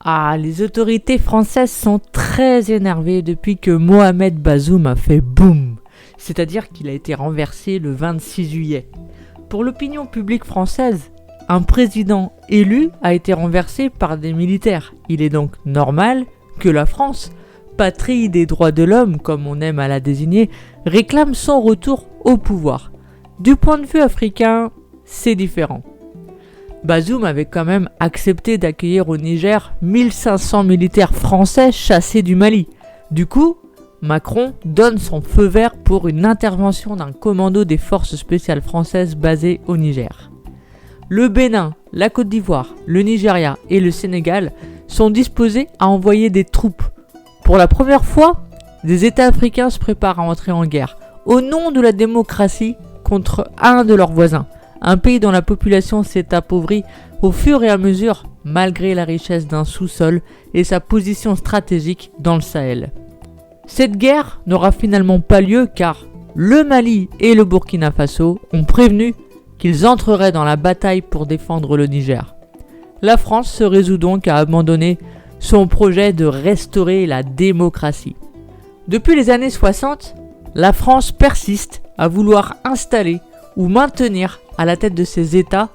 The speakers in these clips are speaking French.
Ah, les autorités françaises sont très énervées depuis que Mohamed Bazoum a fait boum, c'est-à-dire qu'il a été renversé le 26 juillet. Pour l'opinion publique française, un président élu a été renversé par des militaires. Il est donc normal que la France, patrie des droits de l'homme comme on aime à la désigner, réclame son retour au pouvoir. Du point de vue africain, c'est différent. Bazoum avait quand même accepté d'accueillir au Niger 1500 militaires français chassés du Mali. Du coup, Macron donne son feu vert pour une intervention d'un commando des forces spéciales françaises basé au Niger. Le Bénin, la Côte d'Ivoire, le Nigeria et le Sénégal sont disposés à envoyer des troupes. Pour la première fois, des États africains se préparent à entrer en guerre, au nom de la démocratie, contre un de leurs voisins. Un pays dont la population s'est appauvrie au fur et à mesure, malgré la richesse d'un sous-sol et sa position stratégique dans le Sahel. Cette guerre n'aura finalement pas lieu car le Mali et le Burkina Faso ont prévenu qu'ils entreraient dans la bataille pour défendre le Niger. La France se résout donc à abandonner son projet de restaurer la démocratie. Depuis les années 60, la France persiste à vouloir installer ou maintenir à la tête de ses États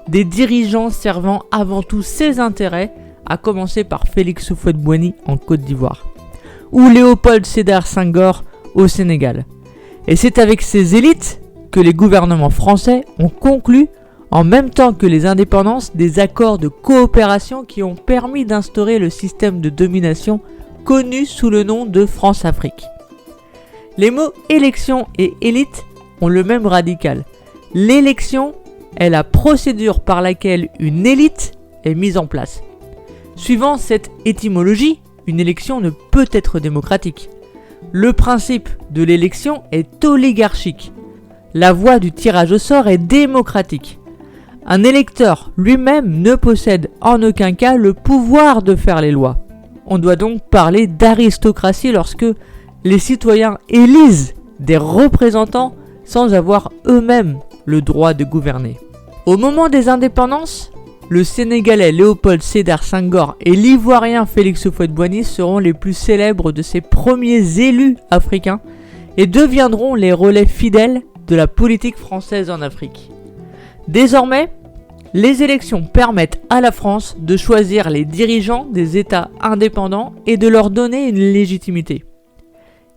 des dirigeants servant avant tout ses intérêts, à commencer par Félix Houphouët-Boigny en Côte d'Ivoire, ou Léopold Sédar Senghor au Sénégal. Et c'est avec ces élites que les gouvernements français ont conclu, en même temps que les indépendances, des accords de coopération qui ont permis d'instaurer le système de domination connu sous le nom de France-Afrique. Les mots élection et élite ont le même radical. L'élection est la procédure par laquelle une élite est mise en place. Suivant cette étymologie, une élection ne peut être démocratique. Le principe de l'élection est oligarchique. La voie du tirage au sort est démocratique. Un électeur lui-même ne possède en aucun cas le pouvoir de faire les lois. On doit donc parler d'aristocratie lorsque les citoyens élisent des représentants sans avoir eux-mêmes le droit de gouverner. Au moment des indépendances, le Sénégalais Léopold Sédar Senghor et l'Ivoirien Félix Houphouët-Boigny seront les plus célèbres de ces premiers élus africains et deviendront les relais fidèles de la politique française en Afrique. Désormais, les élections permettent à la France de choisir les dirigeants des États indépendants et de leur donner une légitimité.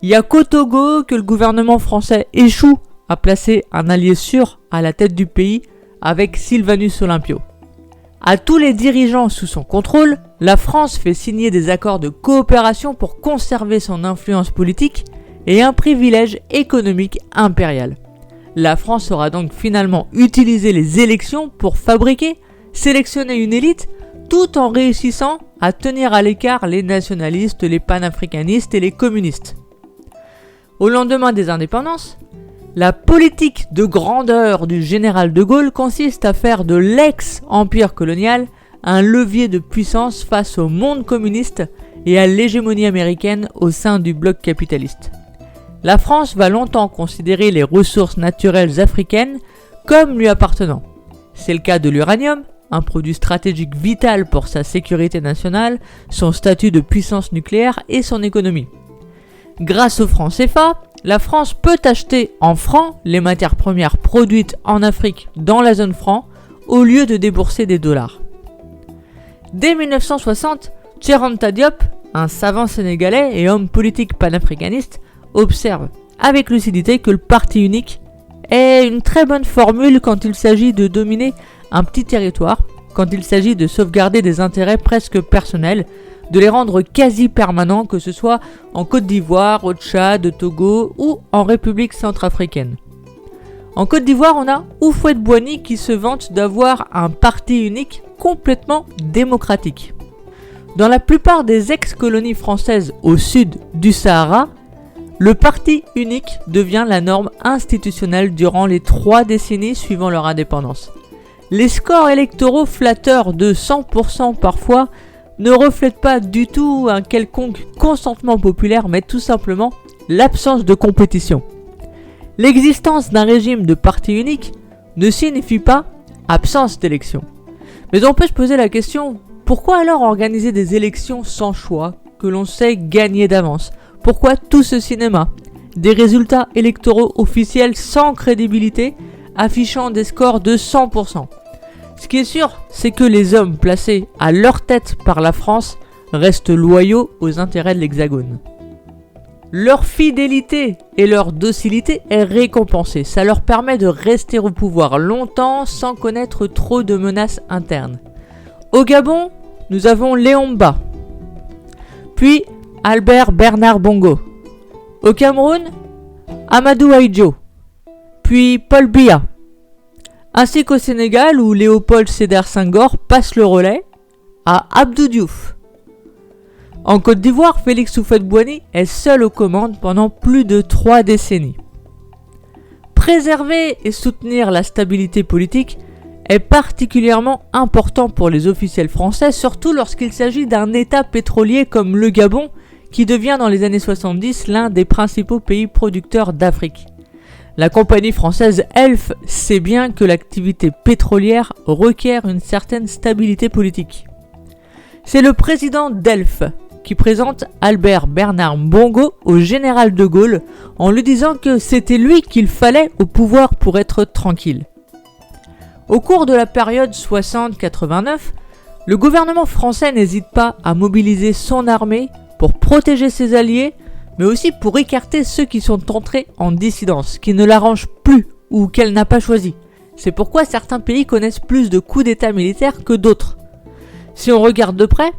Il n'y a qu'au Togo que le gouvernement français échoue à placer un allié sûr à la tête du pays avec Sylvanus Olympio. À tous les dirigeants sous son contrôle, la France fait signer des accords de coopération pour conserver son influence politique et un privilège économique impérial. La France aura donc finalement utilisé les élections pour fabriquer, sélectionner une élite, tout en réussissant à tenir à l'écart les nationalistes, les panafricanistes et les communistes. Au lendemain des indépendances, la politique de grandeur du général de Gaulle consiste à faire de l'ex-empire colonial un levier de puissance face au monde communiste et à l'hégémonie américaine au sein du bloc capitaliste. La France va longtemps considérer les ressources naturelles africaines comme lui appartenant. C'est le cas de l'uranium, un produit stratégique vital pour sa sécurité nationale, son statut de puissance nucléaire et son économie. Grâce au franc CFA, la France peut acheter en francs les matières premières produites en Afrique dans la zone franc au lieu de débourser des dollars. Dès 1960, Cheranta Diop, un savant sénégalais et homme politique panafricaniste, observe avec lucidité que le parti unique est une très bonne formule quand il s'agit de dominer un petit territoire, quand il s'agit de sauvegarder des intérêts presque personnels, de les rendre quasi permanents, que ce soit en Côte d'Ivoire, au Tchad, au Togo ou en République centrafricaine. En Côte d'Ivoire, on a Houphouët-Boigny qui se vante d'avoir un parti unique complètement démocratique. Dans la plupart des ex-colonies françaises au sud du Sahara, le parti unique devient la norme institutionnelle durant les 3 décennies suivant leur indépendance. Les scores électoraux flatteurs de 100% parfois ne reflètent pas du tout un quelconque consentement populaire, mais tout simplement l'absence de compétition. L'existence d'un régime de parti unique ne signifie pas absence d'élection. Mais on peut se poser la question, Pourquoi alors organiser des élections sans choix, que l'on sait gagner d'avance? Pourquoi tout ce cinéma? Des résultats électoraux officiels sans crédibilité, affichant des scores de 100%. Ce qui est sûr, c'est que les hommes placés à leur tête par la France restent loyaux aux intérêts de l'Hexagone. Leur fidélité et leur docilité est récompensée. Ça leur permet de rester au pouvoir longtemps sans connaître trop de menaces internes. Au Gabon, nous avons Léon Mba, puis Albert Bernard Bongo. Au Cameroun, Amadou Ahidjo, puis Paul Biya. Ainsi qu'au Sénégal où Léopold Sédar Senghor passe le relais à Abdou Diouf. En Côte d'Ivoire, Félix Houphouët-Boigny est seul aux commandes pendant plus de 3 décennies. Préserver et soutenir la stabilité politique est particulièrement important pour les officiels français, surtout lorsqu'il s'agit d'un État pétrolier comme le Gabon, qui devient dans les années 70 l'un des principaux pays producteurs d'Afrique. La compagnie française Elf sait bien que l'activité pétrolière requiert une certaine stabilité politique. C'est le président d'Elf qui présente Albert Bernard Bongo au général de Gaulle en lui disant que c'était lui qu'il fallait au pouvoir pour être tranquille. Au cours de la période 60-89, le gouvernement français n'hésite pas à mobiliser son armée pour protéger ses alliés, mais aussi pour écarter ceux qui sont entrés en dissidence, qui ne l'arrangent plus ou qu'elle n'a pas choisi. C'est pourquoi certains pays connaissent plus de coups d'état militaires que d'autres. Si on regarde de près,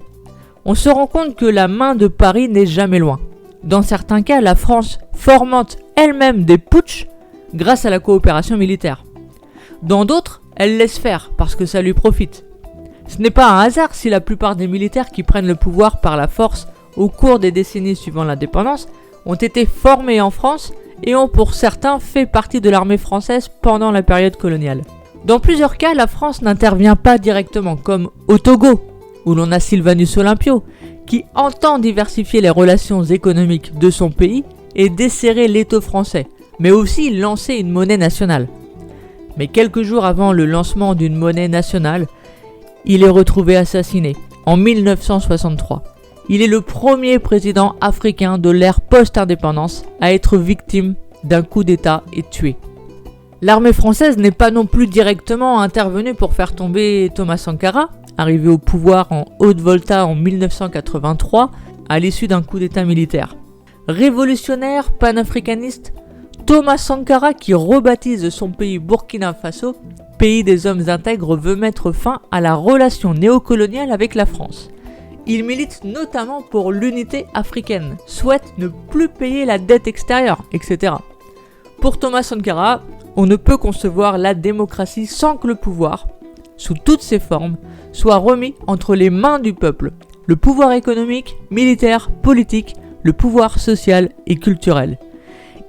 on se rend compte que la main de Paris n'est jamais loin. Dans certains cas, la France fomente elle-même des putschs grâce à la coopération militaire. Dans d'autres, elle laisse faire parce que ça lui profite. Ce n'est pas un hasard si la plupart des militaires qui prennent le pouvoir par la force au cours des décennies suivant l'indépendance ont été formés en France et ont pour certains fait partie de l'armée française pendant la période coloniale. Dans plusieurs cas, la France n'intervient pas directement, comme au Togo, où l'on a Sylvanus Olympio, qui entend diversifier les relations économiques de son pays et desserrer l'étau français, mais aussi lancer une monnaie nationale. Mais quelques jours avant le lancement d'une monnaie nationale, il est retrouvé assassiné, en 1963. Il est le premier président africain de l'ère post-indépendance à être victime d'un coup d'État et tué. L'armée française n'est pas non plus directement intervenue pour faire tomber Thomas Sankara, arrivé au pouvoir en Haute-Volta en 1983 à l'issue d'un coup d'État militaire. Révolutionnaire, panafricaniste, Thomas Sankara, qui rebaptise son pays Burkina Faso, pays des hommes intègres, veut mettre fin à la relation néocoloniale avec la France. Il milite notamment pour l'unité africaine, souhaite ne plus payer la dette extérieure, etc. Pour Thomas Sankara, on ne peut concevoir la démocratie sans que le pouvoir, sous toutes ses formes, soit remis entre les mains du peuple. Le pouvoir économique, militaire, politique, le pouvoir social et culturel.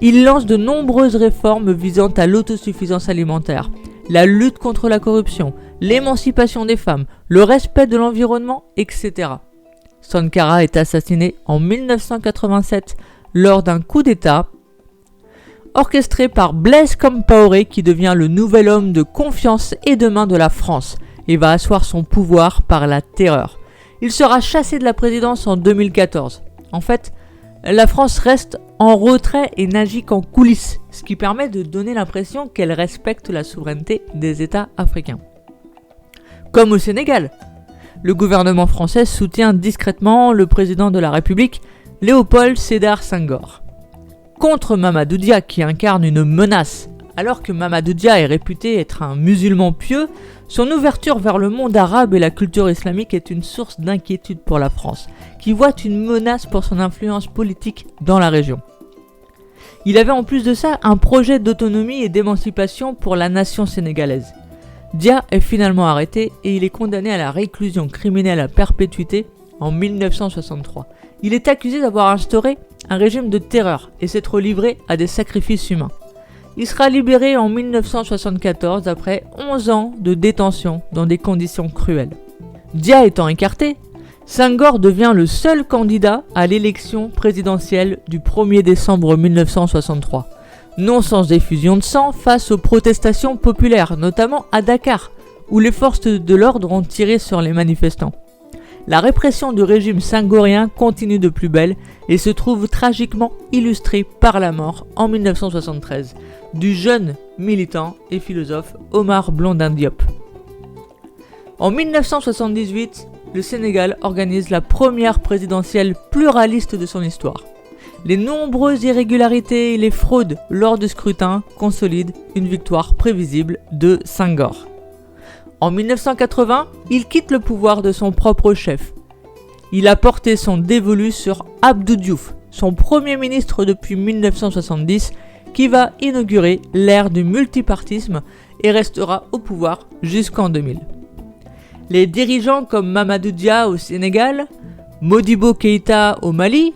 Il lance de nombreuses réformes visant à l'autosuffisance alimentaire, la lutte contre la corruption, l'émancipation des femmes, le respect de l'environnement, etc. Sankara est assassiné en 1987 lors d'un coup d'État orchestré par Blaise Compaoré, qui devient le nouvel homme de confiance et de main de la France et va asseoir son pouvoir par la terreur. Il sera chassé de la présidence en 2014. En fait, la France reste en retrait et n'agit qu'en coulisses, ce qui permet de donner l'impression qu'elle respecte la souveraineté des États africains. Comme au Sénégal, le gouvernement français soutient discrètement le président de la République, Léopold Sédar Senghor. Contre Mamadou Dia, qui incarne une menace. Alors que Mamadou Dia est réputé être un musulman pieux, son ouverture vers le monde arabe et la culture islamique est une source d'inquiétude pour la France, qui voit une menace pour son influence politique dans la région. Il avait en plus de ça un projet d'autonomie et d'émancipation pour la nation sénégalaise. Dia est finalement arrêté et il est condamné à la réclusion criminelle à perpétuité en 1963. Il est accusé d'avoir instauré un régime de terreur et s'être livré à des sacrifices humains. Il sera libéré en 1974 après 11 ans de détention dans des conditions cruelles. Dia étant écarté, Senghor devient le seul candidat à l'élection présidentielle du 1er décembre 1963. Non sans effusion de sang face aux protestations populaires, notamment à Dakar, où les forces de l'ordre ont tiré sur les manifestants. la répression du régime senghorien continue de plus belle et se trouve tragiquement illustrée par la mort, en 1973, du jeune militant et philosophe Omar Blondin Diop. En 1978, le Sénégal organise la première présidentielle pluraliste de son histoire. Les nombreuses irrégularités et les fraudes lors du scrutin consolident une victoire prévisible de Senghor. En 1980, il quitte le pouvoir de son propre chef. Il a porté son dévolu sur Abdou Diouf, son premier ministre depuis 1970, qui va inaugurer l'ère du multipartisme et restera au pouvoir jusqu'en 2000. Les dirigeants comme Mamadou Dia au Sénégal, Modibo Keïta au Mali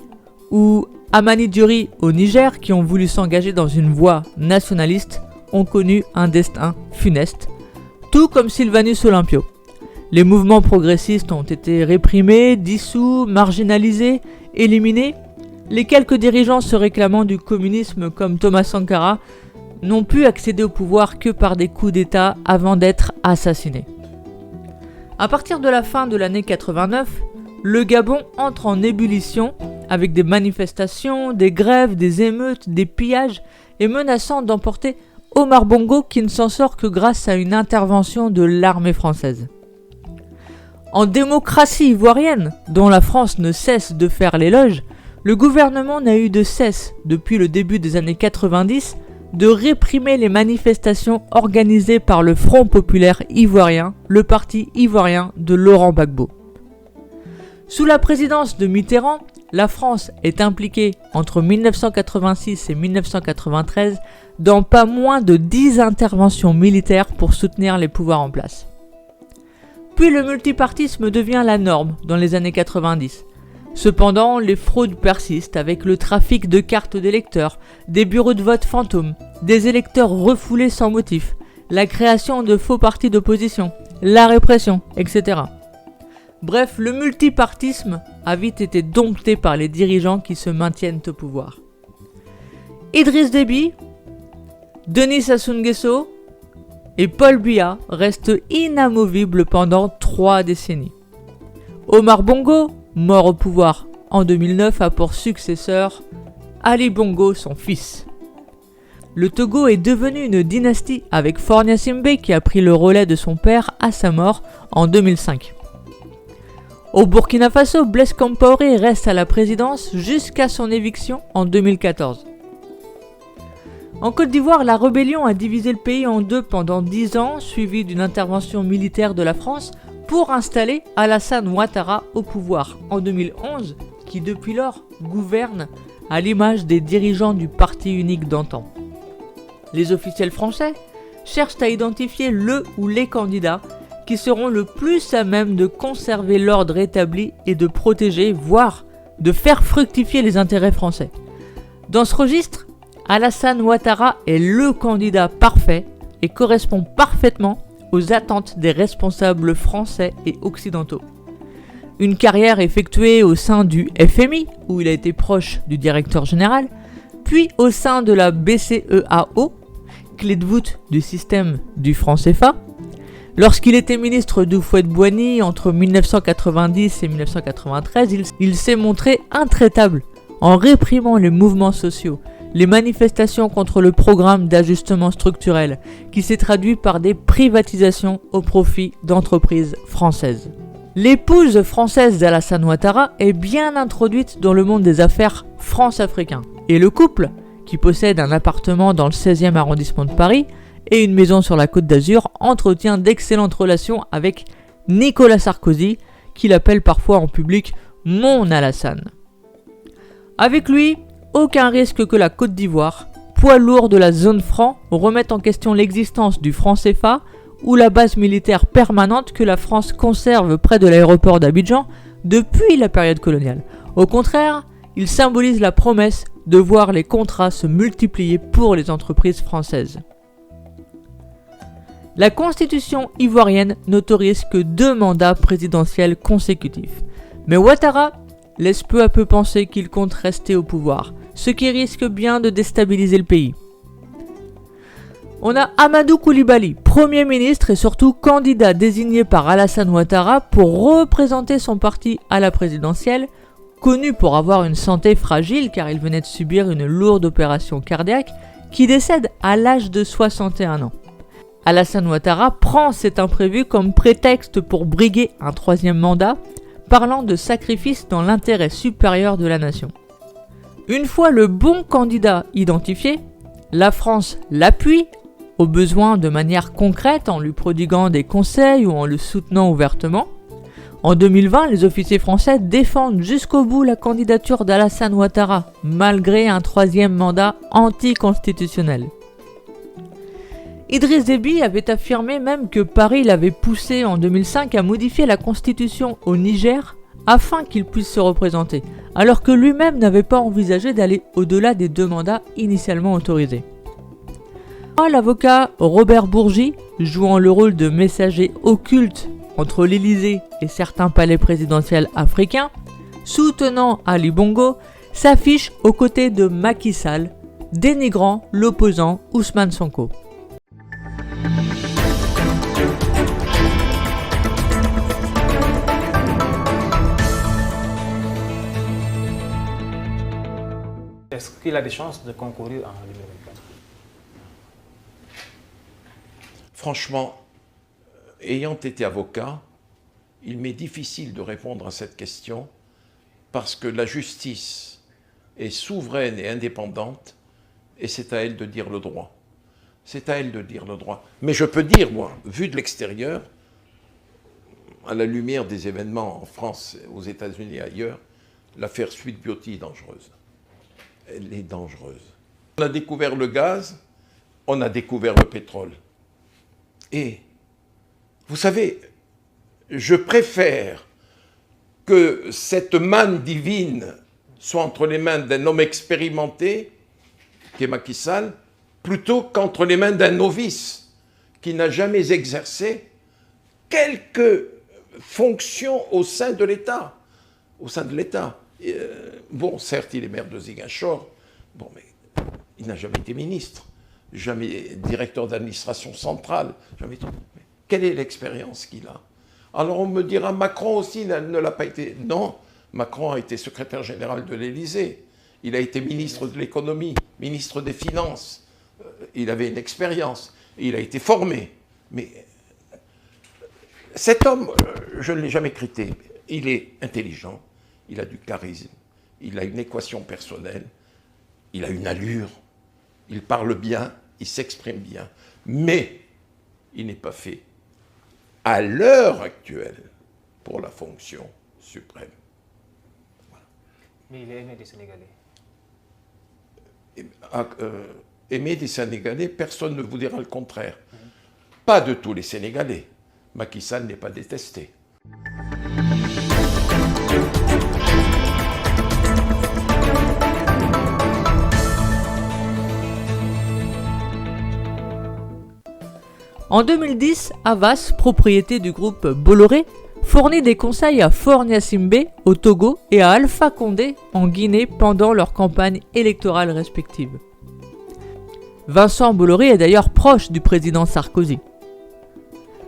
ou Amani Diori au Niger, qui ont voulu s'engager dans une voie nationaliste, ont connu un destin funeste, tout comme Sylvanus Olympio. Les mouvements progressistes ont été réprimés, dissous, marginalisés, éliminés. Les quelques dirigeants se réclamant du communisme comme Thomas Sankara n'ont pu accéder au pouvoir que par des coups d'État avant d'être assassinés. À partir de la fin de l'année 89, le Gabon entre en ébullition avec des manifestations, des grèves, des émeutes, des pillages et menaçant d'emporter Omar Bongo qui ne s'en sort que grâce à une intervention de l'armée française. En démocratie ivoirienne, dont la France ne cesse de faire l'éloge, le gouvernement n'a eu de cesse, depuis le début des années 90, de réprimer les manifestations organisées par le Front populaire ivoirien, le parti ivoirien de Laurent Gbagbo. Sous la présidence de Mitterrand, la France est impliquée entre 1986 et 1993 dans pas moins de 10 interventions militaires pour soutenir les pouvoirs en place. Puis le multipartisme devient la norme dans les années 90. Cependant, les fraudes persistent avec le trafic de cartes d'électeurs, des bureaux de vote fantômes, des électeurs refoulés sans motif, la création de faux partis d'opposition, la répression, etc. Bref, le multipartisme a vite été dompté par les dirigeants qui se maintiennent au pouvoir. Idriss Déby, Denis Sassou Nguesso et Paul Biya restent inamovibles pendant 3 décennies. Omar Bongo, mort au pouvoir en 2009, a pour successeur Ali Bongo, son fils. Le Togo est devenu une dynastie avec Faure Gnassingbé qui a pris le relais de son père à sa mort en 2005. Au Burkina Faso, Blaise Compaoré reste à la présidence jusqu'à son éviction en 2014. En Côte d'Ivoire, la rébellion a divisé le pays en deux pendant 10 ans, suivie d'une intervention militaire de la France pour installer Alassane Ouattara au pouvoir en 2011, qui depuis lors gouverne à l'image des dirigeants du parti unique d'antan. Les officiels français cherchent à identifier le ou les candidats qui seront le plus à même de conserver l'ordre établi et de protéger, voire de faire fructifier les intérêts français. Dans ce registre, Alassane Ouattara est le candidat parfait et correspond parfaitement aux attentes des responsables français et occidentaux. Une carrière effectuée au sein du FMI, où il a été proche du directeur général, puis au sein de la BCEAO, clé de voûte du système du franc CFA. Lorsqu'il était ministre d'Houphouët-Boigny entre 1990 et 1993, il s'est montré intraitable en réprimant les mouvements sociaux, les manifestations contre le programme d'ajustement structurel, qui s'est traduit par des privatisations au profit d'entreprises françaises. L'épouse française d'Alassane Ouattara est bien introduite dans le monde des affaires france-africain, et le couple, qui possède un appartement dans le 16e arrondissement de Paris et une maison sur la Côte d'Azur, entretient d'excellentes relations avec Nicolas Sarkozy, qu'il appelle parfois en public « mon Alassane ». Avec lui, aucun risque que la Côte d'Ivoire, poids lourd de la zone franc, remette en question l'existence du franc CFA ou la base militaire permanente que la France conserve près de l'aéroport d'Abidjan depuis la période coloniale. Au contraire, il symbolise la promesse de voir les contrats se multiplier pour les entreprises françaises. La constitution ivoirienne n'autorise que 2 mandats présidentiels consécutifs. Mais Ouattara laisse peu à peu penser qu'il compte rester au pouvoir, ce qui risque bien de déstabiliser le pays. On a Amadou Coulibaly, Premier ministre et surtout candidat désigné par Alassane Ouattara pour représenter son parti à la présidentielle, connu pour avoir une santé fragile car il venait de subir une lourde opération cardiaque, qui décède à l'âge de 61 ans. Alassane Ouattara prend cet imprévu comme prétexte pour briguer un troisième mandat, parlant de sacrifice dans l'intérêt supérieur de la nation. Une fois le bon candidat identifié, la France l'appuie, au besoin de manière concrète en lui prodiguant des conseils ou en le soutenant ouvertement. En 2020, les officiers français défendent jusqu'au bout la candidature d'Alassane Ouattara, malgré un troisième mandat anticonstitutionnel. Idriss Déby avait affirmé même que Paris l'avait poussé en 2005 à modifier la constitution au Niger afin qu'il puisse se représenter, alors que lui-même n'avait pas envisagé d'aller au-delà des 2 mandats initialement autorisés. L'avocat Robert Bourgi, jouant le rôle de messager occulte entre l'Élysée et certains palais présidentiels africains, soutenant Ali Bongo, s'affiche aux côtés de Macky Sall, dénigrant l'opposant Ousmane Sonko. Est-ce qu'il a des chances de concourir en 2024? Franchement, ayant été avocat, il m'est difficile de répondre à cette question parce que la justice est souveraine et indépendante et c'est à elle de dire le droit. C'est à elle de dire le droit. Mais je peux dire, moi, vu de l'extérieur, à la lumière des événements en France, aux États-Unis et ailleurs, l'affaire Sweet Beauty est dangereuse. Elle est dangereuse. On a découvert le gaz, on a découvert le pétrole. Et, vous savez, je préfère que cette manne divine soit entre les mains d'un homme expérimenté, qui est Macky Sall, plutôt qu'entre les mains d'un novice qui n'a jamais exercé quelque fonction au sein de l'État. Au sein de l'État. Bon, certes, il est maire de Ziguinchor, bon, mais il n'a jamais été ministre, jamais directeur d'administration centrale, jamais tout. Mais quelle est l'expérience qu'il a? Alors on me dira, Macron aussi ne l'a pas été. Non, Macron a été secrétaire général de l'Élysée, il a été ministre de l'économie, ministre des finances, il avait une expérience, il a été formé. Mais cet homme, je ne l'ai jamais critiqué, il est intelligent, il a du charisme, il a une équation personnelle, il a une allure, il parle bien, il s'exprime bien, mais il n'est pas fait à l'heure actuelle pour la fonction suprême. Voilà. Mais il est aimé des Sénégalais. Aimé des Sénégalais, personne ne vous dira le contraire. Pas de tous les Sénégalais. Macky Sall n'est pas détesté. En 2010, Havas, propriété du groupe Bolloré, fournit des conseils à Faure Gnassingbé au Togo et à Alpha Condé en Guinée pendant leurs campagnes électorales respectives. Vincent Bolloré est d'ailleurs proche du président Sarkozy.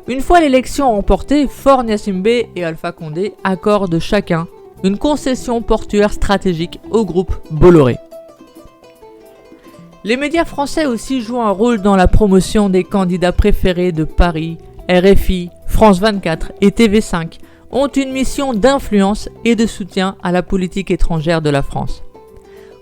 Une fois l'élection remportée, Faure Gnassingbé et Alpha Condé accordent chacun une concession portuaire stratégique au groupe Bolloré. Les médias français aussi jouent un rôle dans la promotion des candidats préférés de Paris. RFI, France 24 et TV5 ont une mission d'influence et de soutien à la politique étrangère de la France.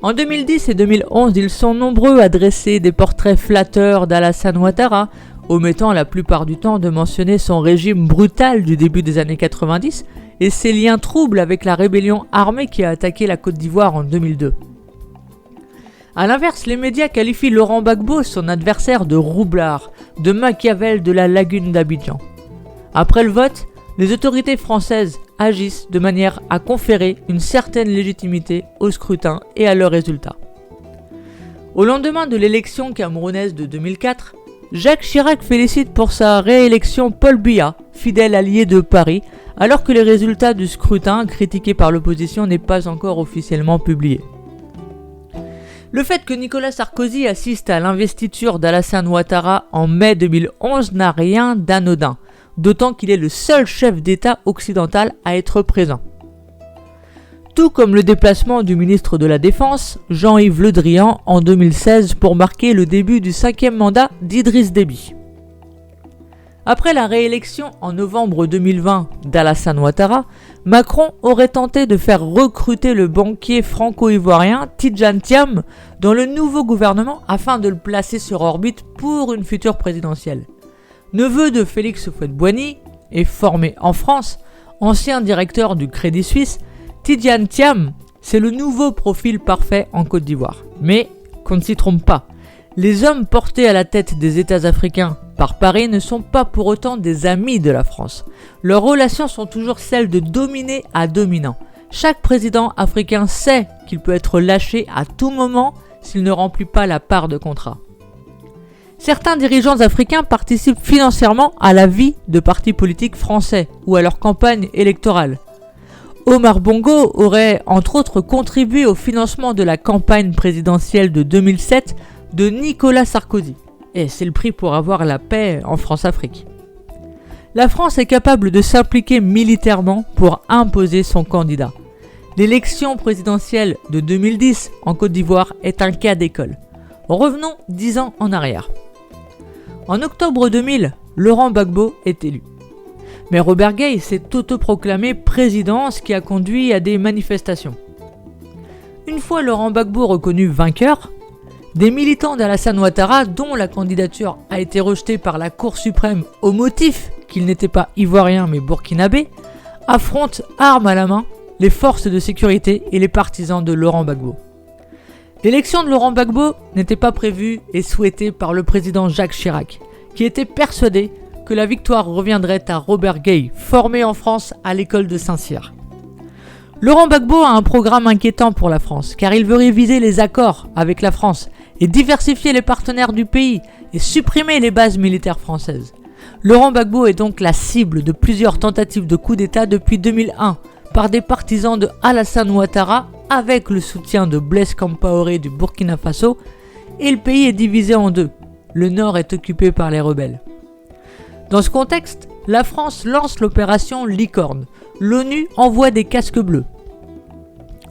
En 2010 et 2011, ils sont nombreux à dresser des portraits flatteurs d'Alassane Ouattara, omettant la plupart du temps de mentionner son régime brutal du début des années 90 et ses liens troubles avec la rébellion armée qui a attaqué la Côte d'Ivoire en 2002. A l'inverse, les médias qualifient Laurent Gbagbo, son adversaire, de roublard, de Machiavel de la lagune d'Abidjan. Après le vote, les autorités françaises agissent de manière à conférer une certaine légitimité au scrutin et à leurs résultats. Au lendemain de l'élection camerounaise de 2004, Jacques Chirac félicite pour sa réélection Paul Biya, fidèle allié de Paris, alors que les résultats du scrutin, critiqués par l'opposition, n'est pas encore officiellement publiés. Le fait que Nicolas Sarkozy assiste à l'investiture d'Alassane Ouattara en mai 2011 n'a rien d'anodin, d'autant qu'il est le seul chef d'État occidental à être présent. Tout comme le déplacement du ministre de la Défense, Jean-Yves Le Drian, en 2016 pour marquer le début du 5e mandat d'Idriss Déby. Après la réélection en novembre 2020 d'Alassane Ouattara, Macron aurait tenté de faire recruter le banquier franco-ivoirien Tidjane Thiam dans le nouveau gouvernement afin de le placer sur orbite pour une future présidentielle. Neveu de Félix Houphouët-Boigny et formé en France, ancien directeur du Crédit Suisse, Tidjane Thiam, c'est le nouveau profil parfait en Côte d'Ivoire. Mais qu'on ne s'y trompe pas, les hommes portés à la tête des États africains par Paris ne sont pas pour autant des amis de la France. Leurs relations sont toujours celles de dominé à dominant. Chaque président africain sait qu'il peut être lâché à tout moment s'il ne remplit pas la part de contrat. Certains dirigeants africains participent financièrement à la vie de partis politiques français ou à leur campagne électorale. Omar Bongo aurait entre autres contribué au financement de la campagne présidentielle de 2007 de Nicolas Sarkozy. Et c'est le prix pour avoir la paix en France-Afrique. La France est capable de s'impliquer militairement pour imposer son candidat. L'élection présidentielle de 2010 en Côte d'Ivoire est un cas d'école. Revenons 10 ans en arrière. En octobre 2000, Laurent Gbagbo est élu. Mais Robert Gueye s'est autoproclamé président, ce qui a conduit à des manifestations. Une fois Laurent Gbagbo reconnu vainqueur, des militants d'Alassane Ouattara, dont la candidature a été rejetée par la Cour suprême au motif qu'il n'était pas ivoirien mais burkinabé, affrontent armes à la main les forces de sécurité et les partisans de Laurent Gbagbo. L'élection de Laurent Gbagbo n'était pas prévue et souhaitée par le président Jacques Chirac, qui était persuadé que la victoire reviendrait à Robert Gueye, formé en France à l'école de Saint-Cyr. Laurent Gbagbo a un programme inquiétant pour la France, car il veut réviser les accords avec la France et diversifier les partenaires du pays et supprimer les bases militaires françaises. Laurent Gbagbo est donc la cible de plusieurs tentatives de coup d'État depuis 2001 par des partisans de Alassane Ouattara avec le soutien de Blaise Compaoré du Burkina Faso, et le pays est divisé en deux. Le nord est occupé par les rebelles. Dans ce contexte, la France lance l'opération Licorne. L'ONU envoie des casques bleus.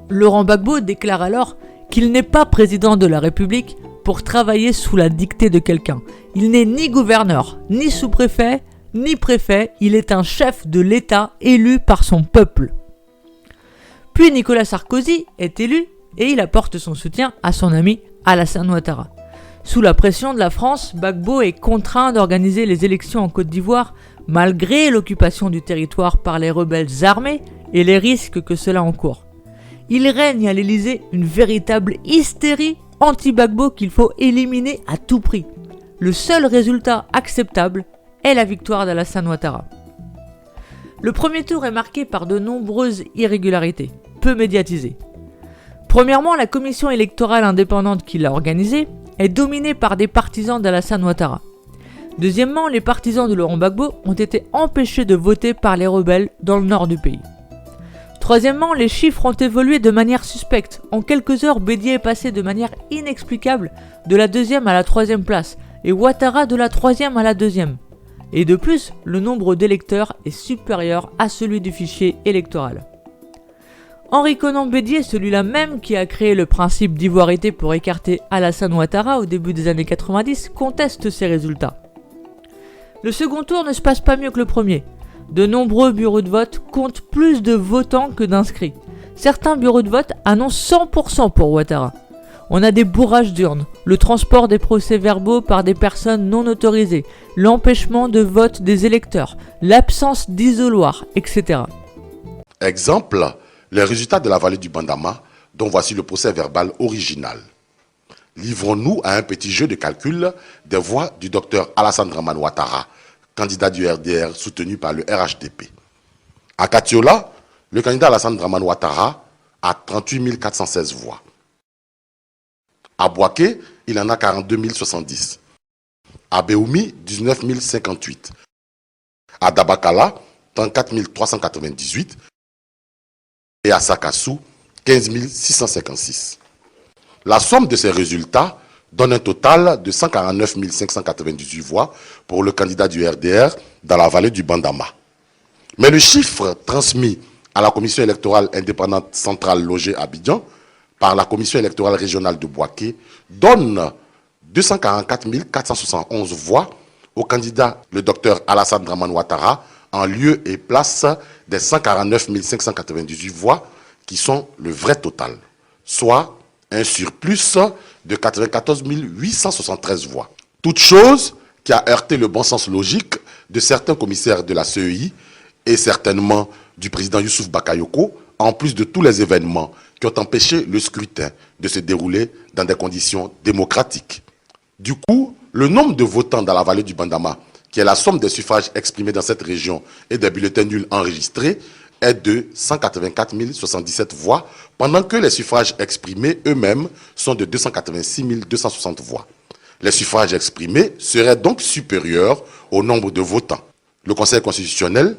Laurent Gbagbo déclare alors qu'il n'est pas président de la République pour travailler sous la dictée de quelqu'un. Il n'est ni gouverneur, ni sous-préfet, ni préfet, il est un chef de l'État élu par son peuple. Puis Nicolas Sarkozy est élu et il apporte son soutien à son ami Alassane Ouattara. Sous la pression de la France, Gbagbo est contraint d'organiser les élections en Côte d'Ivoire malgré l'occupation du territoire par les rebelles armés et les risques que cela encourt. Il règne à l'Élysée une véritable hystérie anti-Gbagbo qu'il faut éliminer à tout prix. Le seul résultat acceptable est la victoire d'Alassane Ouattara. Le premier tour est marqué par de nombreuses irrégularités, peu médiatisées. Premièrement, la commission électorale indépendante qui l'a organisée est dominée par des partisans d'Alassane Ouattara. Deuxièmement, les partisans de Laurent Gbagbo ont été empêchés de voter par les rebelles dans le nord du pays. Troisièmement, les chiffres ont évolué de manière suspecte. En quelques heures, Bédier est passé de manière inexplicable de la 2e à la 3e place et Ouattara de la 3e à la 2e. Et de plus, le nombre d'électeurs est supérieur à celui du fichier électoral. Henri Konan Bédier, celui-là même qui a créé le principe d'ivoirité pour écarter Alassane Ouattara au début des années 90, conteste ces résultats. Le second tour ne se passe pas mieux que le premier. De nombreux bureaux de vote comptent plus de votants que d'inscrits. Certains bureaux de vote annoncent 100% pour Ouattara. On a des bourrages d'urnes, le transport des procès-verbaux par des personnes non autorisées, l'empêchement de vote des électeurs, l'absence d'isoloir, etc. Exemple, les résultats de la vallée du Bandama, dont voici le procès-verbal original. Livrons-nous à un petit jeu de calcul des voix du docteur Alassane Dramane Ouattara, candidat du RDR soutenu par le RHDP. À Katiola, le candidat Alassane Dramane Ouattara a 38 416 voix. À Bouaké, il en a 42 070. À Béoumi, 19 058. À Dabakala, 34 398. Et à Sakassou, 15 656. La somme de ces résultats donne un total de 149 598 voix pour le candidat du RDR dans la vallée du Bandama. Mais le chiffre transmis à la commission électorale indépendante centrale logée à Abidjan par la commission électorale régionale de Bouaké donne 244 471 voix au candidat, le docteur Alassane Dramane Ouattara, en lieu et place des 149 598 voix qui sont le vrai total, soit un surplus de 94 873 voix. Toute chose qui a heurté le bon sens logique de certains commissaires de la CEI et certainement du président Youssouf Bakayoko, en plus de tous les événements qui ont empêché le scrutin de se dérouler dans des conditions démocratiques. Du coup, le nombre de votants dans la vallée du Bandama, qui est la somme des suffrages exprimés dans cette région et des bulletins nuls enregistrés, est de 184 077 voix, pendant que les suffrages exprimés eux-mêmes sont de 286 260 voix. Les suffrages exprimés seraient donc supérieurs au nombre de votants. Le Conseil constitutionnel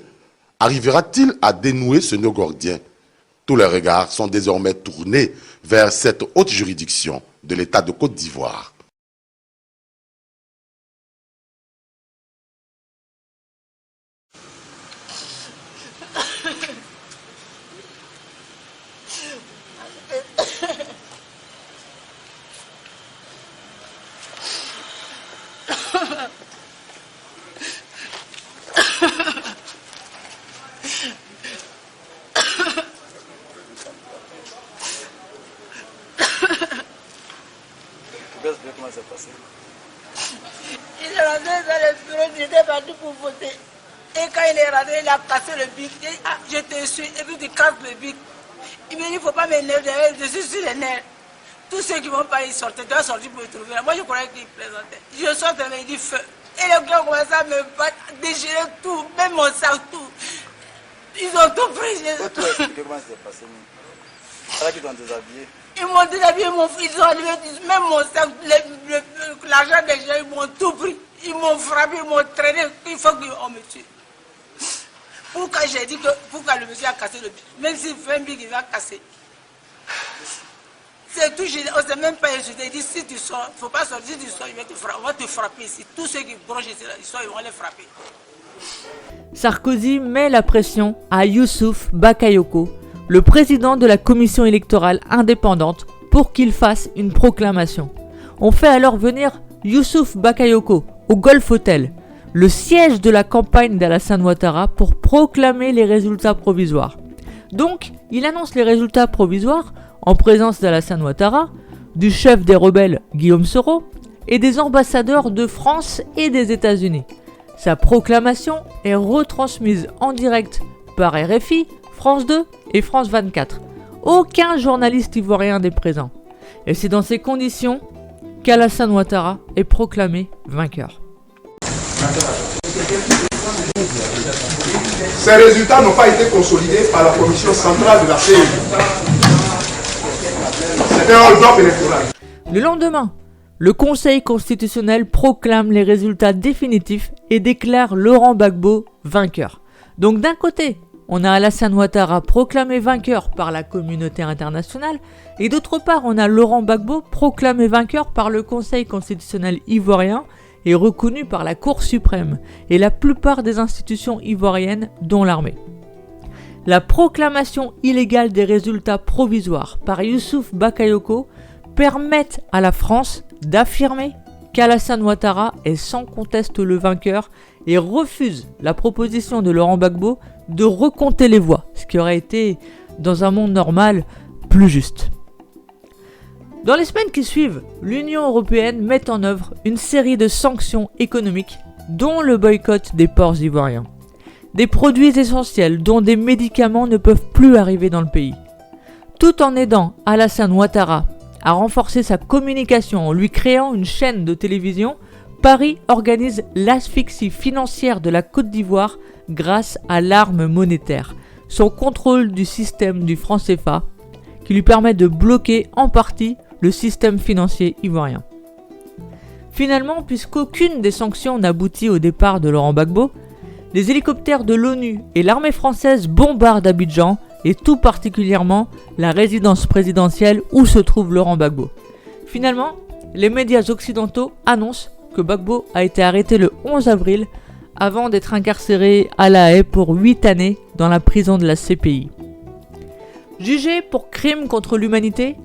arrivera-t-il à dénouer ce nœud gordien? Tous les regards sont désormais tournés vers cette haute juridiction de l'État de Côte d'Ivoire. Comment ça s'est passé? Il est rentré dans le bureau, j'étais parti pour voter. Et quand il est rentré, il a cassé le bic. Je te suis, et puis tu casses le bic. Il me dit, il ne faut pas m'énerver, je suis sur les nerfs. Tous ceux qui vont pas y sortir, tu dois sortir pour le trouver. Moi, je croyais qu'il plaisantait. Je sors, il dit feu. Et les gars commencent à me battre, déchirer tout, même mon sac, tout. Ils ont tout pris. Toi, expliquez comment ça s'est passé. C'est là qu'ils t'ont déshabillé. Ils m'ont déshabillé, ils ont enlevé même mon sac, l'argent des gens, ils m'ont tout pris. Ils m'ont frappé, ils m'ont traîné, il faut qu'on me tue. Pourquoi j'ai dit que pourquoi le monsieur a cassé le bic? Même s'il fait un bic, il va casser. C'est tout, on ne s'est même pas insulté. Il dit si tu sors, il ne faut pas sortir, si tu sors, on va te frapper ici. Tous ceux qui bronchent ici, ils vont les frapper. Sarkozy met la pression à Youssouf Bakayoko, le président de la commission électorale indépendante, pour qu'il fasse une proclamation. On fait alors venir Youssouf Bakayoko au Golf Hotel, le siège de la campagne d'Alassane Ouattara, pour proclamer les résultats provisoires. Donc, il annonce les résultats provisoires en présence d'Alassane Ouattara, du chef des rebelles Guillaume Soro et des ambassadeurs de France et des États-Unis. Sa proclamation est retransmise en direct par RFI, France 2 et France 24. Aucun journaliste ivoirien n'est présent. Et c'est dans ces conditions qu'Alassane Ouattara est proclamé vainqueur. Ces résultats n'ont pas été consolidés par la commission centrale de la CEI. C'était un hold-up électoral. Le lendemain, le Conseil constitutionnel proclame les résultats définitifs et déclare Laurent Gbagbo vainqueur. Donc d'un côté, on a Alassane Ouattara proclamé vainqueur par la communauté internationale, et d'autre part, on a Laurent Gbagbo proclamé vainqueur par le Conseil constitutionnel ivoirien et reconnu par la Cour suprême et la plupart des institutions ivoiriennes, dont l'armée. La proclamation illégale des résultats provisoires par Youssouf Bakayoko permet à la France d'affirmer qu'Alassane Ouattara est sans conteste le vainqueur et refuse la proposition de Laurent Gbagbo de recompter les voix, ce qui aurait été, dans un monde normal, plus juste. Dans les semaines qui suivent, l'Union européenne met en œuvre une série de sanctions économiques, dont le boycott des ports ivoiriens. Des produits essentiels, dont des médicaments, ne peuvent plus arriver dans le pays. Tout en aidant Alassane Ouattara à renforcer sa communication en lui créant une chaîne de télévision, Paris organise l'asphyxie financière de la Côte d'Ivoire grâce à l'arme monétaire, son contrôle du système du franc CFA, qui lui permet de bloquer en partie le système financier ivoirien. Finalement, puisqu'aucune des sanctions n'aboutit au départ de Laurent Gbagbo, les hélicoptères de l'ONU et l'armée française bombardent Abidjan et tout particulièrement la résidence présidentielle où se trouve Laurent Gbagbo. Finalement, les médias occidentaux annoncent que Gbagbo a été arrêté le 11 avril avant d'être incarcéré à La Haye pour 8 années dans la prison de la CPI. Jugé pour crime contre l'humanité,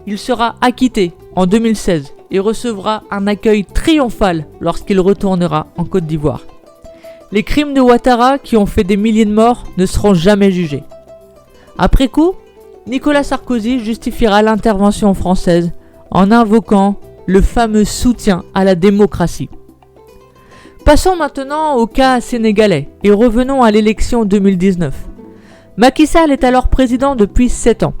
il sera acquitté en 2016 et recevra un accueil triomphal lorsqu'il retournera en Côte d'Ivoire. Les crimes de Ouattara qui ont fait des milliers de morts ne seront jamais jugés. Après coup, Nicolas Sarkozy justifiera l'intervention française en invoquant le fameux soutien à la démocratie. Passons maintenant au cas sénégalais et revenons à l'élection 2019. Macky Sall est alors président depuis 7 ans.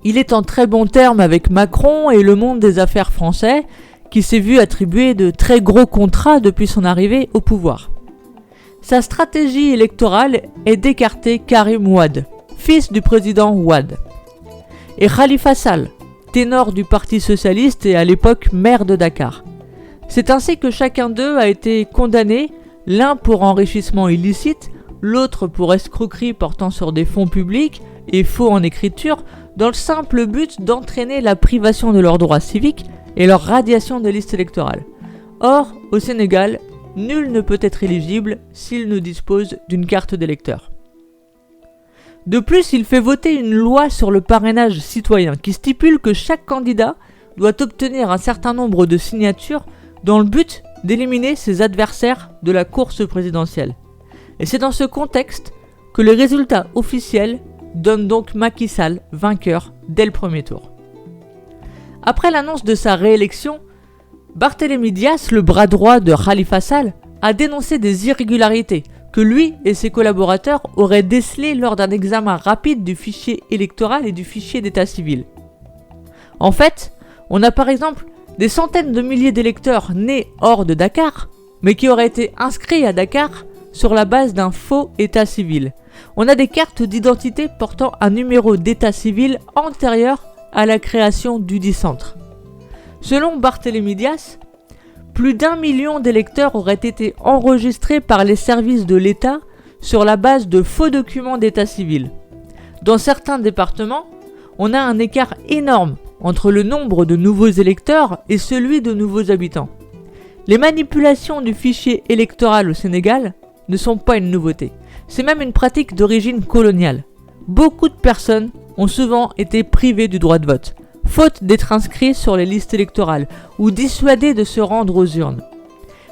Il est en très bon terme avec Macron et le monde des affaires français qui s'est vu attribuer de très gros contrats depuis son arrivée au pouvoir. Sa stratégie électorale est d'écarter Karim Wade, fils du président Wade, et Khalifa Sall, ténor du Parti socialiste et à l'époque maire de Dakar. C'est ainsi que chacun d'eux a été condamné, l'un pour enrichissement illicite, l'autre pour escroquerie portant sur des fonds publics et faux en écriture, dans le simple but d'entraîner la privation de leurs droits civiques et leur radiation de liste électorale. Or, au Sénégal, nul ne peut être éligible s'il ne dispose d'une carte d'électeur. De plus, il fait voter une loi sur le parrainage citoyen qui stipule que chaque candidat doit obtenir un certain nombre de signatures dans le but d'éliminer ses adversaires de la course présidentielle. Et c'est dans ce contexte que les résultats officiels donnent donc Macky Sall vainqueur dès le premier tour. Après l'annonce de sa réélection, Barthélémy Dias, le bras droit de Khalifa Sall, a dénoncé des irrégularités que lui et ses collaborateurs auraient décelées lors d'un examen rapide du fichier électoral et du fichier d'état civil. En fait, on a par exemple des centaines de milliers d'électeurs nés hors de Dakar, mais qui auraient été inscrits à Dakar sur la base d'un faux état civil. On a des cartes d'identité portant un numéro d'état civil antérieur à la création du dit centre. Selon Barthélémy Dias, plus d'1 million d'électeurs auraient été enregistrés par les services de l'État sur la base de faux documents d'état civil. Dans certains départements, on a un écart énorme entre le nombre de nouveaux électeurs et celui de nouveaux habitants. Les manipulations du fichier électoral au Sénégal ne sont pas une nouveauté. C'est même une pratique d'origine coloniale. Beaucoup de personnes ont souvent été privées du droit de vote, faute d'être inscrits sur les listes électorales ou dissuadés de se rendre aux urnes.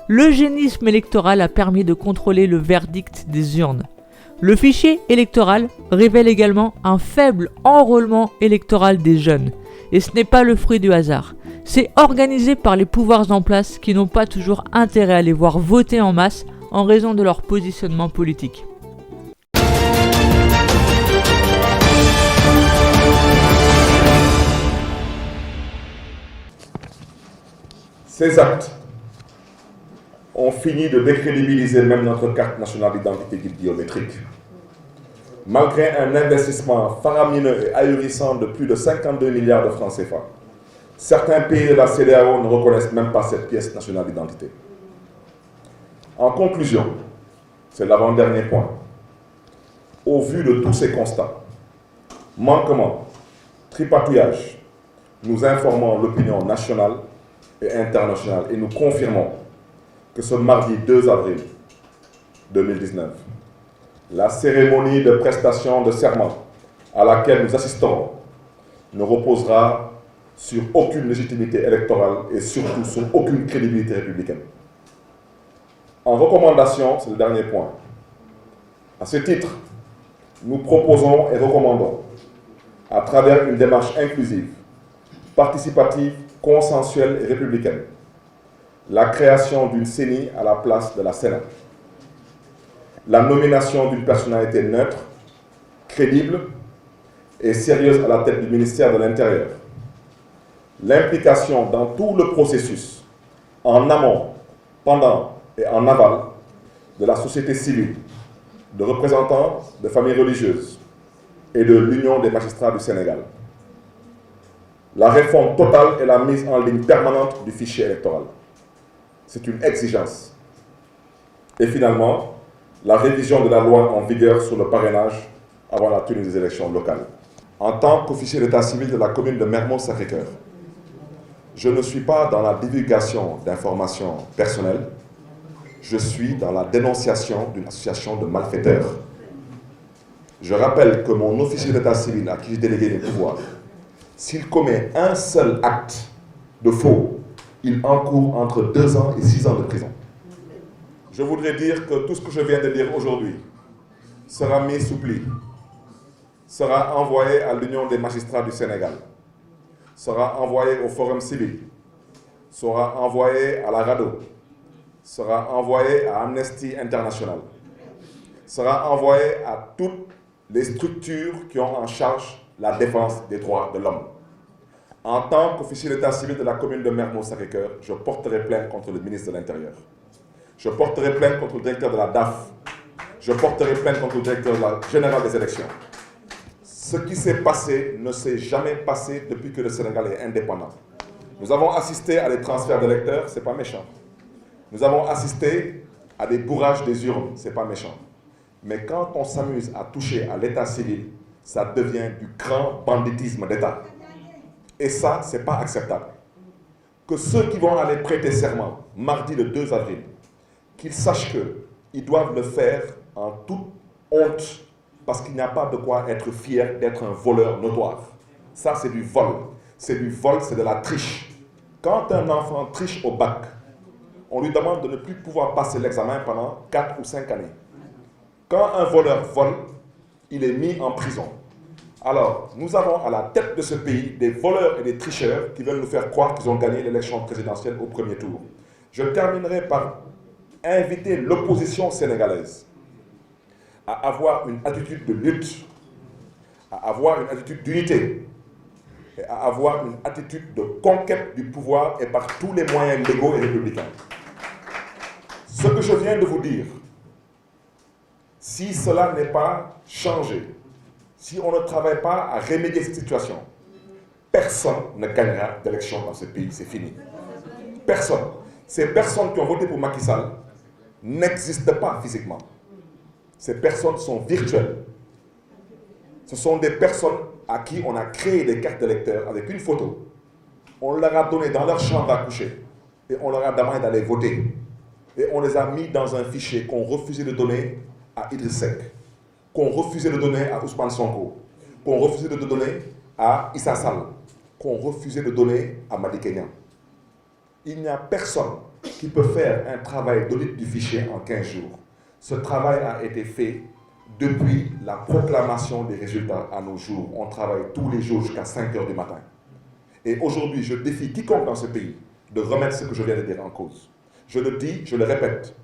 L'eugénisme électoral a permis de contrôler le verdict des urnes. Le fichier électoral révèle également un faible enrôlement électoral des jeunes. Et ce n'est pas le fruit du hasard. C'est organisé par les pouvoirs en place qui n'ont pas toujours intérêt à les voir voter en masse en raison de leur positionnement politique. Ces actes ont fini de décrédibiliser même notre carte nationale d'identité biométrique. Malgré un investissement faramineux et ahurissant de plus de 52 milliards de francs CFA, certains pays de la CEDEAO ne reconnaissent même pas cette pièce nationale d'identité. En conclusion, c'est l'avant-dernier point. Au vu de tous ces constats, manquements, tripatouillages, nous informons l'opinion nationale et internationale et nous confirmons que ce mardi 2 avril 2019, la cérémonie de prestation de serment à laquelle nous assisterons ne reposera sur aucune légitimité électorale et surtout sur aucune crédibilité républicaine. En recommandation, c'est le dernier point. À ce titre, nous proposons et recommandons, à travers une démarche inclusive, participative, consensuelle et républicaine, la création d'une CENI à la place de la Sénat, la nomination d'une personnalité neutre, crédible et sérieuse à la tête du ministère de l'Intérieur, l'implication dans tout le processus, en amont, pendant et en aval, de la société civile, de représentants de familles religieuses et de l'Union des magistrats du Sénégal. La réforme totale et la mise en ligne permanente du fichier électoral. C'est une exigence. Et finalement, la révision de la loi en vigueur sur le parrainage avant la tenue des élections locales. En tant qu'officier d'état civil de la commune de Mermoz-Sacré-Cœur, je ne suis pas dans la divulgation d'informations personnelles, je suis dans la dénonciation d'une association de malfaiteurs. Je rappelle que mon officier d'état civil à qui j'ai délégué les pouvoirs, s'il commet un seul acte de faux, il encourt entre 2 ans et 6 ans de prison. Je voudrais dire que tout ce que je viens de dire aujourd'hui sera mis sous pli, sera envoyé à l'Union des magistrats du Sénégal, sera envoyé au Forum civil, sera envoyé à la RADDHO, sera envoyé à Amnesty International, sera envoyé à toutes les structures qui ont en charge la défense des droits de l'homme. En tant qu'officier d'état civil de la commune de Mermoz-Sacré-Cœur, je porterai plainte contre le ministre de l'Intérieur. Je porterai plainte contre le directeur de la DAF. Je porterai plainte contre le directeur général des élections. Ce qui s'est passé ne s'est jamais passé depuis que le Sénégal est indépendant. Nous avons assisté à des transferts d'électeurs, ce n'est pas méchant. Nous avons assisté à des bourrages des urnes, ce n'est pas méchant. Mais quand on s'amuse à toucher à l'état civil, ça devient du grand banditisme d'État. Et ça, ce n'est pas acceptable. Que ceux qui vont aller prêter serment mardi le 2 avril, qu'ils sachent qu'ils doivent le faire en toute honte, parce qu'il n'y a pas de quoi être fier d'être un voleur notoire. Ça, c'est du vol. C'est du vol, c'est de la triche. Quand un enfant triche au bac, on lui demande de ne plus pouvoir passer l'examen pendant 4 ou 5 années. Quand un voleur vole, il est mis en prison. Alors, nous avons à la tête de ce pays des voleurs et des tricheurs qui veulent nous faire croire qu'ils ont gagné l'élection présidentielle au premier tour. Je terminerai par inviter l'opposition sénégalaise à avoir une attitude de lutte, à avoir une attitude d'unité, et à avoir une attitude de conquête du pouvoir et par tous les moyens légaux et républicains. Ce que je viens de vous dire, si cela n'est pas changé, si on ne travaille pas à remédier cette situation, personne ne gagnera d'élection dans ce pays, c'est fini. Personne. Ces personnes qui ont voté pour Macky Sall n'existent pas physiquement. Ces personnes sont virtuelles. Ce sont des personnes à qui on a créé des cartes d'électeurs avec une photo. On leur a donné dans leur chambre à coucher et on leur a demandé d'aller voter. Et on les a mis dans un fichier qu'on refusait de donner à Idriss Seck, qu'on refusait de donner à Ousmane Sonko, qu'on refusait de donner à Issa Sall, qu'on refusait de donner à Madické Niang. Il n'y a personne qui peut faire un travail d'audit du fichier en 15 jours. Ce travail a été fait depuis la proclamation des résultats à nos jours. On travaille tous les jours jusqu'à 5 h du matin. Et aujourd'hui, je défie quiconque dans ce pays de remettre ce que je viens de dire en cause. Je le dis, je le répète,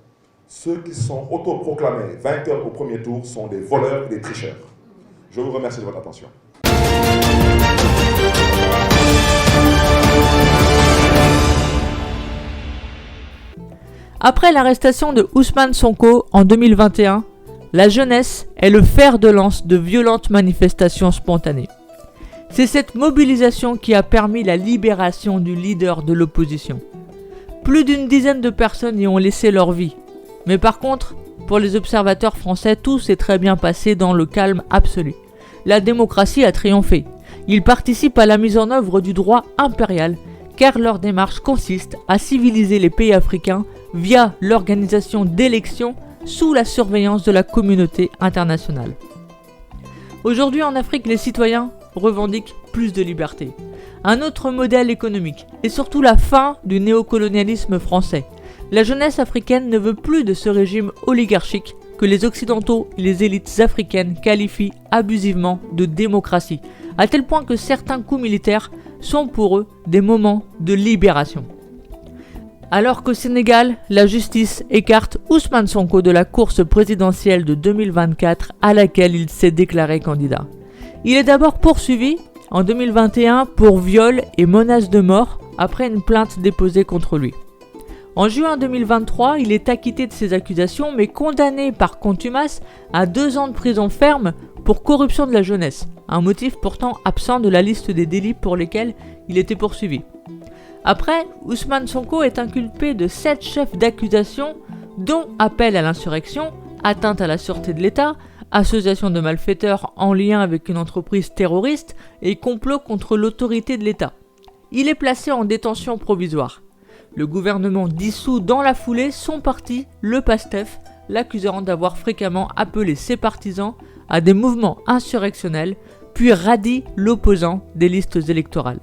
ceux qui sont autoproclamés vainqueurs au premier tour sont des voleurs et des tricheurs. Je vous remercie de votre attention. Après l'arrestation de Ousmane Sonko en 2021, la jeunesse est le fer de lance de violentes manifestations spontanées. C'est cette mobilisation qui a permis la libération du leader de l'opposition. Plus d'une dizaine de personnes y ont laissé leur vie. Mais par contre, pour les observateurs français, tout s'est très bien passé dans le calme absolu. La démocratie a triomphé. Ils participent à la mise en œuvre du droit impérial, car leur démarche consiste à civiliser les pays africains via l'organisation d'élections sous la surveillance de la communauté internationale. Aujourd'hui en Afrique, les citoyens revendiquent plus de liberté, un autre modèle économique et surtout la fin du néocolonialisme français. La jeunesse africaine ne veut plus de ce régime oligarchique que les Occidentaux et les élites africaines qualifient abusivement de démocratie, à tel point que certains coups militaires sont pour eux des moments de libération. Alors qu'au Sénégal, la justice écarte Ousmane Sonko de la course présidentielle de 2024 à laquelle il s'est déclaré candidat. Il est d'abord poursuivi en 2021 pour viol et menace de mort après une plainte déposée contre lui. En juin 2023, il est acquitté de ces accusations mais condamné par contumace à 2 ans de prison ferme pour corruption de la jeunesse, un motif pourtant absent de la liste des délits pour lesquels il était poursuivi. Après, Ousmane Sonko est inculpé de 7 chefs d'accusation, dont appel à l'insurrection, atteinte à la sûreté de l'État, association de malfaiteurs en lien avec une entreprise terroriste et complot contre l'autorité de l'État. il est placé en détention provisoire. Le gouvernement dissout dans la foulée son parti, le PASTEF, l'accusant d'avoir fréquemment appelé ses partisans à des mouvements insurrectionnels, puis radie l'opposant des listes électorales.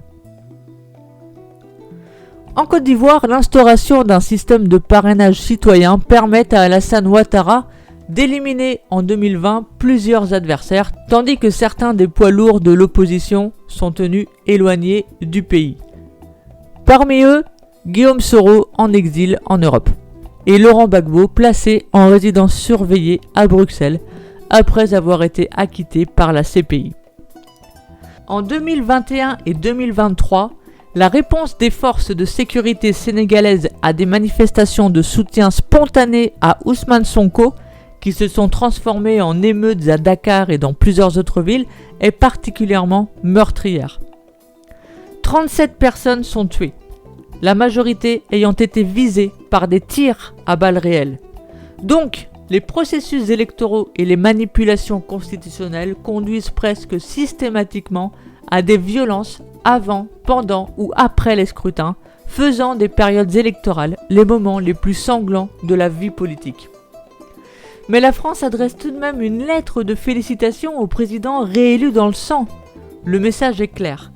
En Côte d'Ivoire, l'instauration d'un système de parrainage citoyen permet à Alassane Ouattara d'éliminer en 2020 plusieurs adversaires, tandis que certains des poids lourds de l'opposition sont tenus éloignés du pays. Parmi eux, Guillaume Soro en exil en Europe, et Laurent Gbagbo placé en résidence surveillée à Bruxelles après avoir été acquitté par la CPI. En 2021 et 2023, la réponse des forces de sécurité sénégalaises à des manifestations de soutien spontané à Ousmane Sonko, qui se sont transformées en émeutes à Dakar et dans plusieurs autres villes, est particulièrement meurtrière. 37 personnes sont tuées, la majorité ayant été visées par des tirs à balles réelles. Donc, les processus électoraux et les manipulations constitutionnelles conduisent presque systématiquement à des violences avant, pendant ou après les scrutins, faisant des périodes électorales les moments les plus sanglants de la vie politique. Mais la France adresse tout de même une lettre de félicitations au président réélu dans le sang. Le message est clair.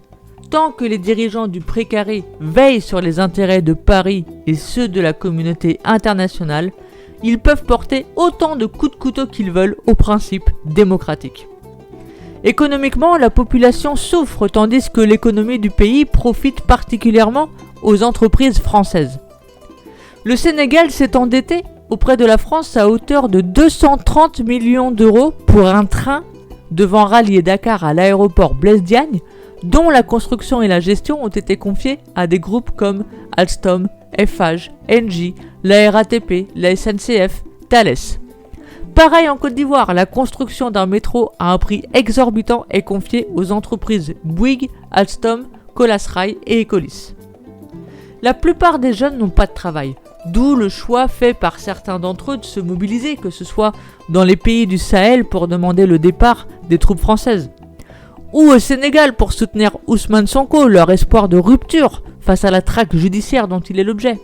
Tant que les dirigeants du précaré veillent sur les intérêts de Paris et ceux de la communauté internationale, ils peuvent porter autant de coups de couteau qu'ils veulent aux principes démocratiques. Économiquement, la population souffre tandis que l'économie du pays profite particulièrement aux entreprises françaises. Le Sénégal s'est endetté auprès de la France à hauteur de 230 millions d'euros pour un train devant rallier Dakar à l'aéroport Blaise Diagne, dont la construction et la gestion ont été confiées à des groupes comme Alstom, Eiffage, Engie, la RATP, la SNCF, Thales. Pareil en Côte d'Ivoire, la construction d'un métro à un prix exorbitant est confiée aux entreprises Bouygues, Alstom, Colas Rail et Ecolis. La plupart des jeunes n'ont pas de travail, d'où le choix fait par certains d'entre eux de se mobiliser, que ce soit dans les pays du Sahel pour demander le départ des troupes françaises, ou au Sénégal pour soutenir Ousmane Sonko, leur espoir de rupture face à la traque judiciaire dont il est l'objet.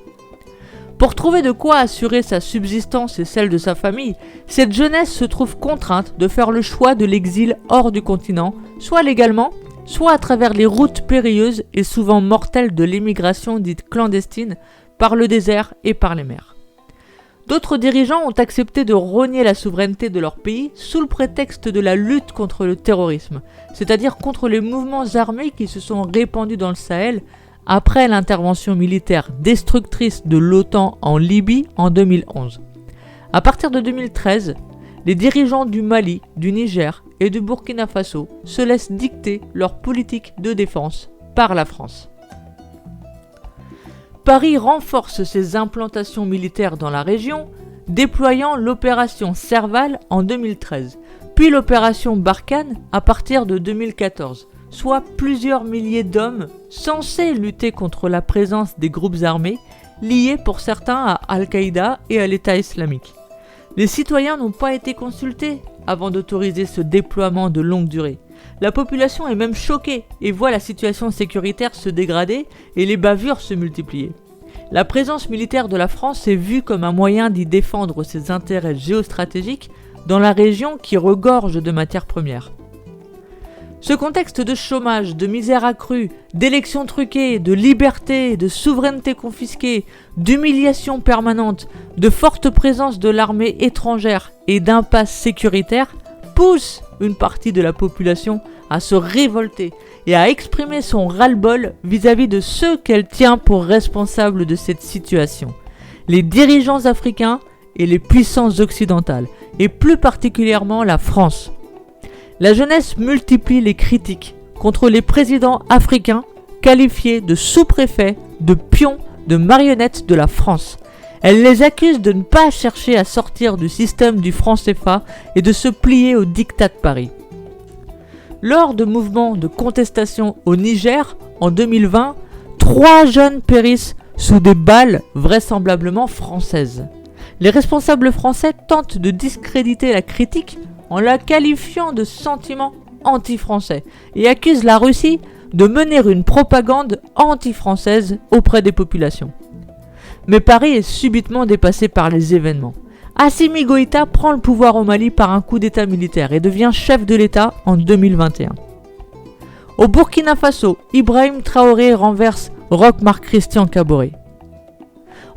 Pour trouver de quoi assurer sa subsistance et celle de sa famille, cette jeunesse se trouve contrainte de faire le choix de l'exil hors du continent, soit légalement, soit à travers les routes périlleuses et souvent mortelles de l'immigration dite clandestine, par le désert et par les mers. D'autres dirigeants ont accepté de rogner la souveraineté de leur pays sous le prétexte de la lutte contre le terrorisme, c'est-à-dire contre les mouvements armés qui se sont répandus dans le Sahel après l'intervention militaire destructrice de l'OTAN en Libye en 2011. À partir de 2013, les dirigeants du Mali, du Niger et du Burkina Faso se laissent dicter leur politique de défense par la France. Paris renforce ses implantations militaires dans la région, déployant l'opération Serval en 2013, puis l'opération Barkhane à partir de 2014, soit plusieurs milliers d'hommes censés lutter contre la présence des groupes armés, liés pour certains à Al-Qaïda et à l'État islamique. Les citoyens n'ont pas été consultés avant d'autoriser ce déploiement de longue durée. La population est même choquée et voit la situation sécuritaire se dégrader et les bavures se multiplier. La présence militaire de la France est vue comme un moyen d'y défendre ses intérêts géostratégiques dans la région qui regorge de matières premières. Ce contexte de chômage, de misère accrue, d'élections truquées, de liberté, de souveraineté confisquée, d'humiliation permanente, de forte présence de l'armée étrangère et d'impasse sécuritaire pousse une partie de la population à se révolter et à exprimer son ras-le-bol vis-à-vis de ceux qu'elle tient pour responsables de cette situation, les dirigeants africains et les puissances occidentales, et plus particulièrement la France. La jeunesse multiplie les critiques contre les présidents africains qualifiés de sous-préfets, de pions, de marionnettes de la France. Elle les accuse de ne pas chercher à sortir du système du franc CFA et de se plier au diktat de Paris. Lors de mouvements de contestation au Niger en 2020, 3 jeunes périssent sous des balles vraisemblablement françaises. Les responsables français tentent de discréditer la critique en la qualifiant de sentiment anti-français et accusent la Russie de mener une propagande anti-française auprès des populations. Mais Paris est subitement dépassé par les événements. Assimi Goïta prend le pouvoir au Mali par un coup d'état militaire et devient chef de l'État en 2021. Au Burkina Faso, Ibrahim Traoré renverse Roch Marc Christian Kaboré.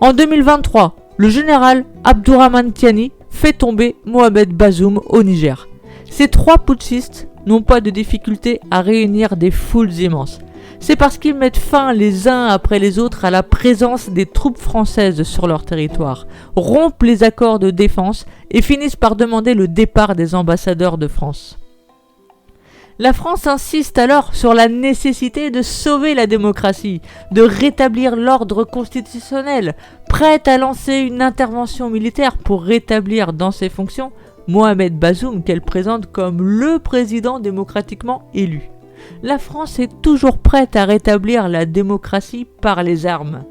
En 2023, le général Abdourahmane Tiani fait tomber Mohamed Bazoum au Niger. Ces trois putschistes n'ont pas de difficulté à réunir des foules immenses. C'est parce qu'ils mettent fin les uns après les autres à la présence des troupes françaises sur leur territoire, rompent les accords de défense et finissent par demander le départ des ambassadeurs de France. La France insiste alors sur la nécessité de sauver la démocratie, de rétablir l'ordre constitutionnel, prête à lancer une intervention militaire pour rétablir dans ses fonctions Mohamed Bazoum qu'elle présente comme le président démocratiquement élu. La France est toujours prête à rétablir la démocratie par les armes.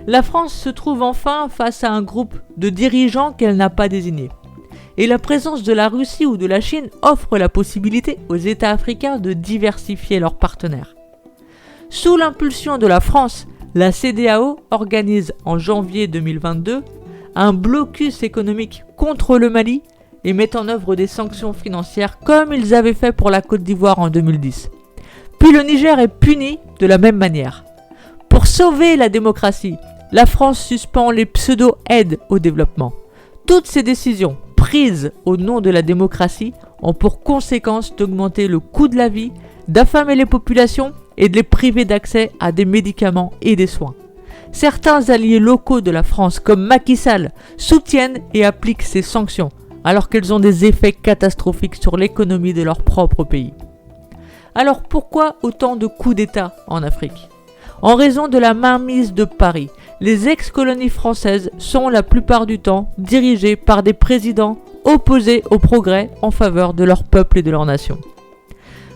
La France se trouve enfin face à un groupe de dirigeants qu'elle n'a pas désignés. Et la présence de la Russie ou de la Chine offre la possibilité aux États africains de diversifier leurs partenaires. Sous l'impulsion de la France, la CEDEAO organise en janvier 2022 un blocus économique contre le Mali et met en œuvre des sanctions financières comme ils avaient fait pour la Côte d'Ivoire en 2010. Puis le Niger est puni de la même manière. Pour sauver la démocratie, la France suspend les pseudo-aides au développement. Toutes ces décisions prises au nom de la démocratie ont pour conséquence d'augmenter le coût de la vie, d'affamer les populations et de les priver d'accès à des médicaments et des soins. Certains alliés locaux de la France, comme Macky Sall, soutiennent et appliquent ces sanctions, alors qu'elles ont des effets catastrophiques sur l'économie de leur propre pays. Alors pourquoi autant de coups d'État en Afrique ? En raison de la mainmise de Paris, les ex-colonies françaises sont la plupart du temps dirigées par des présidents opposés au progrès en faveur de leur peuple et de leur nation.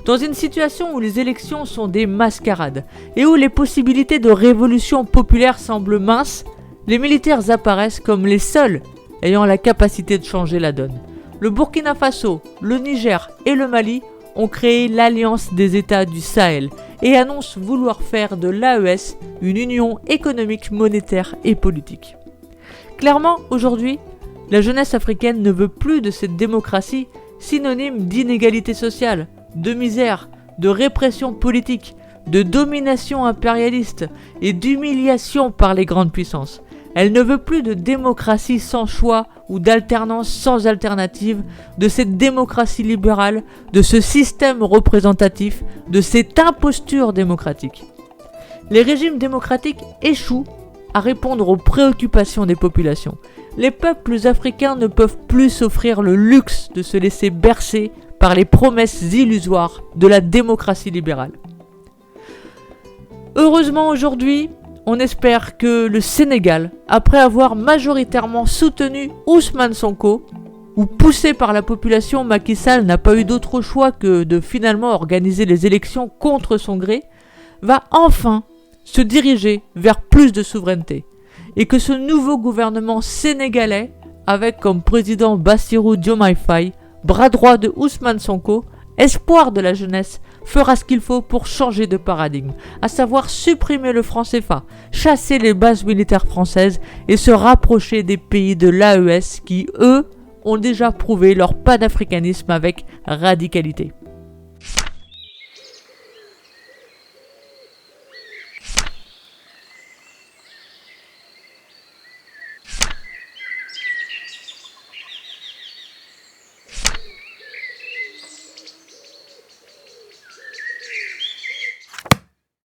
Dans une situation où les élections sont des mascarades et où les possibilités de révolution populaire semblent minces, les militaires apparaissent comme les seuls ayant la capacité de changer la donne. Le Burkina Faso, le Niger et le Mali ont créé l'Alliance des États du Sahel et annoncent vouloir faire de l'AES une union économique, monétaire et politique. Clairement, aujourd'hui, la jeunesse africaine ne veut plus de cette démocratie synonyme d'inégalité sociale, de misère, de répression politique, de domination impérialiste et d'humiliation par les grandes puissances. Elle ne veut plus de démocratie sans choix ou d'alternance sans alternative, de cette démocratie libérale, de ce système représentatif, de cette imposture démocratique. Les régimes démocratiques échouent à répondre aux préoccupations des populations. Les peuples africains ne peuvent plus s'offrir le luxe de se laisser bercer par les promesses illusoires de la démocratie libérale. Heureusement aujourd'hui, on espère que le Sénégal, après avoir majoritairement soutenu Ousmane Sonko, ou poussé par la population, Macky Sall n'a pas eu d'autre choix que de finalement organiser les élections contre son gré, va enfin se diriger vers plus de souveraineté. Et que ce nouveau gouvernement sénégalais, avec comme président Bassirou Diomaye Faye, bras droit de Ousmane Sonko, espoir de la jeunesse, fera ce qu'il faut pour changer de paradigme, à savoir supprimer le franc CFA, chasser les bases militaires françaises et se rapprocher des pays de l'AES qui, eux, ont déjà prouvé leur panafricanisme avec radicalité.